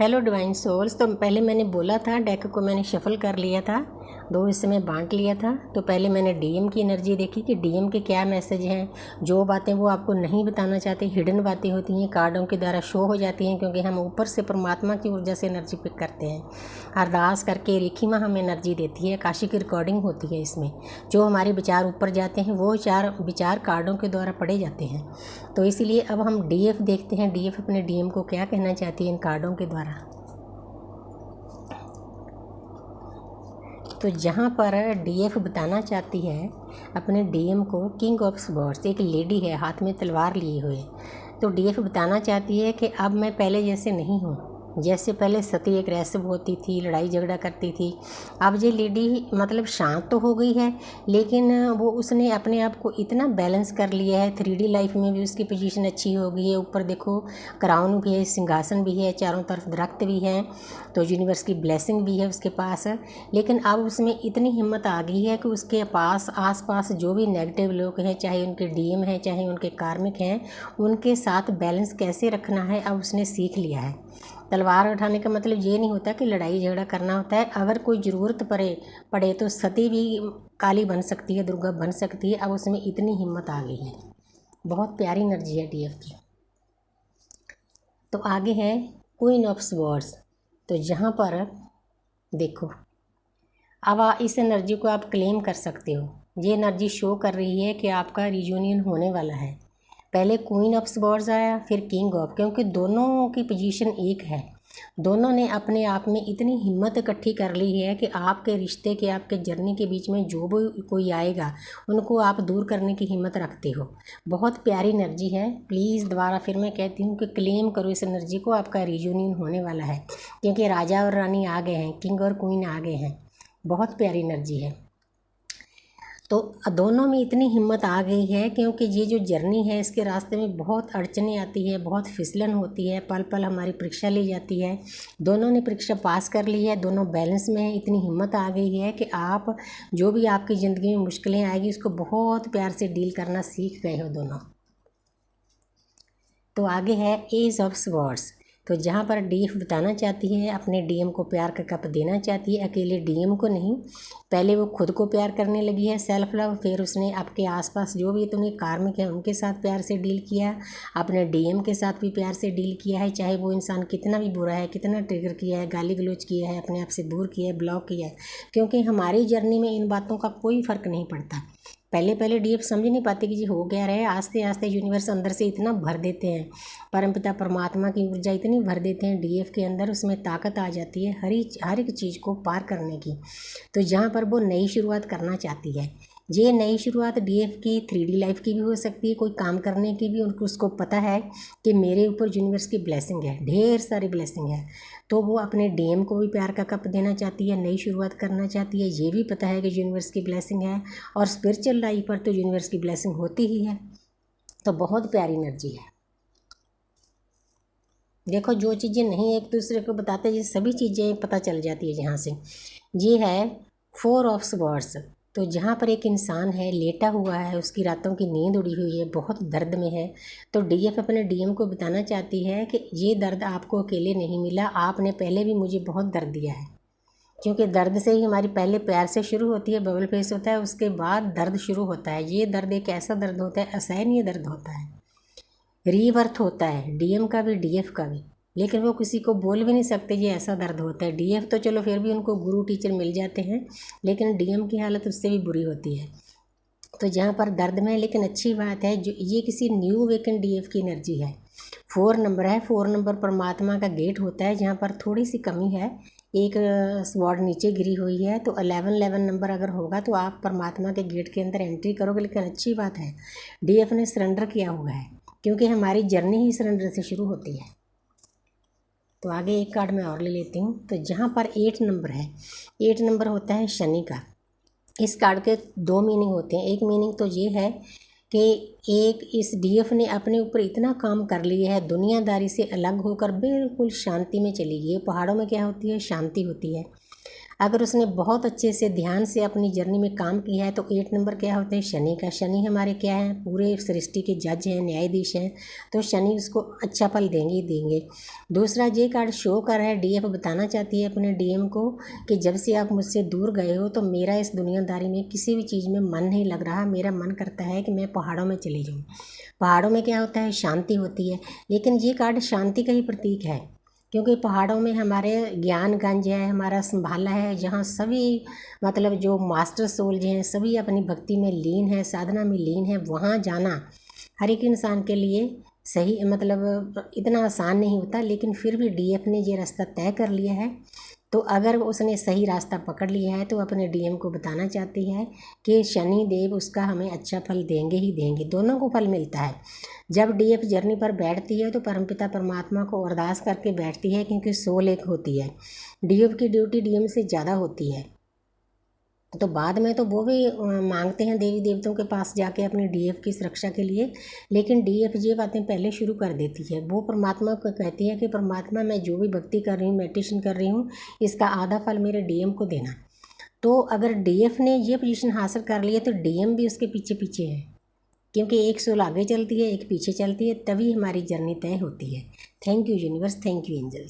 Hello divine souls. तो पहले मैंने बोला था डेक को मैंने शफल कर लिया था, दो हिस्से में बांट लिया था। तो पहले मैंने डीएम की एनर्जी देखी कि डीएम के क्या मैसेज हैं। जो बातें वो आपको नहीं बताना चाहते, हिडन बातें होती हैं, कार्डों के द्वारा शो हो जाती हैं, क्योंकि हम ऊपर से परमात्मा की ऊर्जा से एनर्जी पिक करते हैं। अरदास करके रेखी माँ हमें एनर्जी देती है, काशी की रिकॉर्डिंग होती है इसमें। जो हमारे विचार ऊपर जाते हैं वो विचार कार्डों के द्वारा पढ़े जाते हैं। तो इसीलिए अब हम डीएफ देखते हैं, डीएफ अपने डीएम को क्या कहना चाहती है इन कार्डों के द्वारा। तो जहाँ पर डीएफ बताना चाहती है अपने डीएम को, किंग ऑफ स्वॉर्ड्स, एक लेडी है हाथ में तलवार लिए हुए। तो डीएफ बताना चाहती है कि अब मैं पहले जैसे नहीं हूँ। जैसे पहले सती एग्रेसिव होती थी, लड़ाई झगड़ा करती थी, अब ये लेडी मतलब शांत तो हो गई है, लेकिन वो उसने अपने आप को इतना बैलेंस कर लिया है। 3D लाइफ में भी उसकी पोजीशन अच्छी हो गई है। ऊपर देखो क्राउन भी है, सिंहासन भी है, चारों तरफ दरख्त भी है, तो यूनिवर्स की ब्लेसिंग भी है उसके पास। लेकिन अब उसमें इतनी हिम्मत आ गई है कि उसके पास आसपास जो भी नेगेटिव लोग हैं, चाहे उनके डीएम हैं चाहे उनके कार्मिक हैं, उनके साथ बैलेंस कैसे रखना है अब उसने सीख लिया है। तलवार उठाने का मतलब ये नहीं होता कि लड़ाई झगड़ा करना होता है। अगर कोई ज़रूरत पड़े तो सती भी काली बन सकती है, दुर्गा बन सकती है। अब उसमें इतनी हिम्मत आ गई है। बहुत प्यारी एनर्जी है डीएफ की। तो आगे है क्वीन ऑफ स्वॉर्ड्स। तो जहाँ पर देखो अब इस एनर्जी को आप क्लेम कर सकते हो। ये एनर्जी शो कर रही है कि आपका रियूनियन होने वाला है। पहले क्वीन ऑफ स्वॉर्ड्स आया, फिर किंग ऑफ, क्योंकि दोनों की पोजीशन एक है। दोनों ने अपने आप में इतनी हिम्मत इकट्ठी कर ली है कि आपके रिश्ते के, आपके जर्नी के बीच में जो भी कोई आएगा उनको आप दूर करने की हिम्मत रखते हो। बहुत प्यारी एनर्जी है। प्लीज़ दोबारा फिर मैं कहती हूँ कि क्लेम करो इस एनर्जी को, आपका रियूनियन होने वाला है, क्योंकि राजा और रानी आ गए हैं, किंग और क्वीन आ गए हैं। बहुत प्यारी एनर्जी है। तो दोनों में इतनी हिम्मत आ गई है, क्योंकि ये जो जर्नी है इसके रास्ते में बहुत अड़चनें आती है, बहुत फिसलन होती है, पल पल हमारी परीक्षा ली जाती है। दोनों ने परीक्षा पास कर ली है, दोनों बैलेंस में है। इतनी हिम्मत आ गई है कि आप जो भी आपकी ज़िंदगी में मुश्किलें आएगी उसको बहुत प्यार से डील करना सीख गए हो दोनों। तो आगे है एज ऑफ स्वॉर्ड्स। तो जहाँ पर डीएफ बताना चाहती है अपने डीएम को प्यार का कप देना चाहती है, अकेले डीएम को नहीं। पहले वो खुद को प्यार करने लगी है, सेल्फ लव। फिर उसने आपके आसपास जो भी तुम्हें कार्मिक है उनके साथ प्यार से डील किया, अपने डीएम के साथ भी प्यार से डील किया है, चाहे वो इंसान कितना भी बुरा है, कितना ट्रिगर किया है, गाली गलौज किया है, अपने आप से दूर किया है, ब्लॉक किया है। क्योंकि हमारी जर्नी में इन बातों का कोई फ़र्क नहीं पड़ता। पहले डीएफ समझ नहीं पाते कि जी हो क्या रहा है। आस्ते आस्ते यूनिवर्स अंदर से इतना भर देते हैं, परमपिता परमात्मा की ऊर्जा इतनी भर देते हैं डीएफ के अंदर, उसमें ताकत आ जाती है हर एक चीज़ को पार करने की। तो जहाँ पर वो नई शुरुआत करना चाहती है, ये नई शुरुआत डीएफ की 3D लाइफ की भी हो सकती है, कोई काम करने की भी। उनको उसको पता है कि मेरे ऊपर यूनिवर्स की ब्लेसिंग है, ढेर सारी ब्लेसिंग है। तो वो अपने डीएम को भी प्यार का कप देना चाहती है, नई शुरुआत करना चाहती है। ये भी पता है कि यूनिवर्स की ब्लेसिंग है, और स्पिरिचुअल लाइफ पर तो यूनिवर्स की ब्लेसिंग होती ही है। तो बहुत प्यारी एनर्जी है। देखो जो चीज़ें नहीं एक दूसरे को बताते, ये सभी चीज़ें पता चल जाती है जहाँ से। ये है 4 ऑफ स्वॉर्ड्स। तो जहाँ पर एक इंसान है लेटा हुआ है, उसकी रातों की नींद उड़ी हुई है, बहुत दर्द में है। तो डीएफ अपने डीएम को बताना चाहती है कि ये दर्द आपको अकेले नहीं मिला, आपने पहले भी मुझे बहुत दर्द दिया है। क्योंकि दर्द से ही हमारी पहले प्यार से शुरू होती है, बबल फेस होता है, उसके बाद दर्द शुरू होता है। ये दर्द एक ऐसा दर्द होता है, असहनीय दर्द होता है, रीबर्थ होता है डीएम का भी डीएफ का भी। लेकिन वो किसी को बोल भी नहीं सकते ये ऐसा दर्द होता है। डीएफ तो चलो फिर भी उनको गुरु टीचर मिल जाते हैं, लेकिन डीएम की हालत उससे भी बुरी होती है। तो जहाँ पर दर्द में, लेकिन अच्छी बात है जो ये किसी न्यू वेकन डीएफ की एनर्जी है। 4 नंबर है, 4 नंबर परमात्मा का गेट होता है। जहाँ पर थोड़ी सी कमी है, एक स्वॉर्ड नीचे गिरी हुई है। तो 11 नंबर अगर होगा तो आप परमात्मा के गेट के अंदर एंट्री करोगे। लेकिन अच्छी बात है डीएफ ने सरेंडर किया हुआ है, क्योंकि हमारी जर्नी ही सरेंडर से शुरू होती है। तो आगे एक कार्ड मैं और ले लेती हूँ। तो जहाँ पर 8 नंबर है, 8 नंबर होता है शनि का। इस कार्ड के 2 मीनिंग होते हैं। एक मीनिंग तो ये है कि एक इस डीएफ ने अपने ऊपर इतना काम कर लिया है, दुनियादारी से अलग होकर बिल्कुल शांति में चली गई है। पहाड़ों में क्या होती है, शांति होती है। अगर उसने बहुत अच्छे से ध्यान से अपनी जर्नी में काम किया है तो 8 नंबर क्या होता है, शनि का। शनि हमारे क्या है, पूरे सृष्टि के जज हैं, न्यायाधीश हैं, तो शनि उसको अच्छा फल देंगे ही देंगे। दूसरा ये कार्ड शो कर रहा है, डीएफ बताना चाहती है अपने डीएम को कि जब से आप मुझसे दूर गए हो तो मेरा इस दुनियादारी में किसी भी चीज़ में मन नहीं लग रहा। मेरा मन करता है कि मैं पहाड़ों में चली जाऊँ। पहाड़ों में क्या होता है, शांति होती है। लेकिन ये कार्ड शांति का ही प्रतीक है, क्योंकि पहाड़ों में हमारे ज्ञानगंज है, हमारा संभाला है, जहाँ सभी मतलब जो मास्टर सोल जो हैं सभी अपनी भक्ति में लीन है, साधना में लीन है। वहाँ जाना हर एक इंसान के लिए सही मतलब इतना आसान नहीं होता, लेकिन फिर भी डीएफ ने ये रास्ता तय कर लिया है। तो अगर उसने सही रास्ता पकड़ लिया है तो अपने डीएम को बताना चाहती है कि शनि देव उसका हमें अच्छा फल देंगे ही देंगे। दोनों को फल मिलता है। जब डीएफ जर्नी पर बैठती है तो परमपिता परमात्मा को अरदास करके बैठती है, क्योंकि सोल एक होती है। डीएफ की ड्यूटी डीएम से ज़्यादा होती है। तो बाद में तो वो भी मांगते हैं देवी देवताओं के पास जाके अपनी डीएफ की सुरक्षा के लिए, लेकिन डीएफ ये बातें पहले शुरू कर देती है। वो परमात्मा को कहती है कि परमात्मा मैं जो भी भक्ति कर रही हूँ, मेडिटेशन कर रही हूँ, इसका आधा फल मेरे डीएम को देना। तो अगर डीएफ ने ये पोजीशन हासिल कर ली है तो डीएम भी उसके पीछे पीछे है, क्योंकि एक सोल आगे चलती है, एक पीछे चलती है, तभी हमारी जर्नी तय होती है। Thank you universe, thank you angels.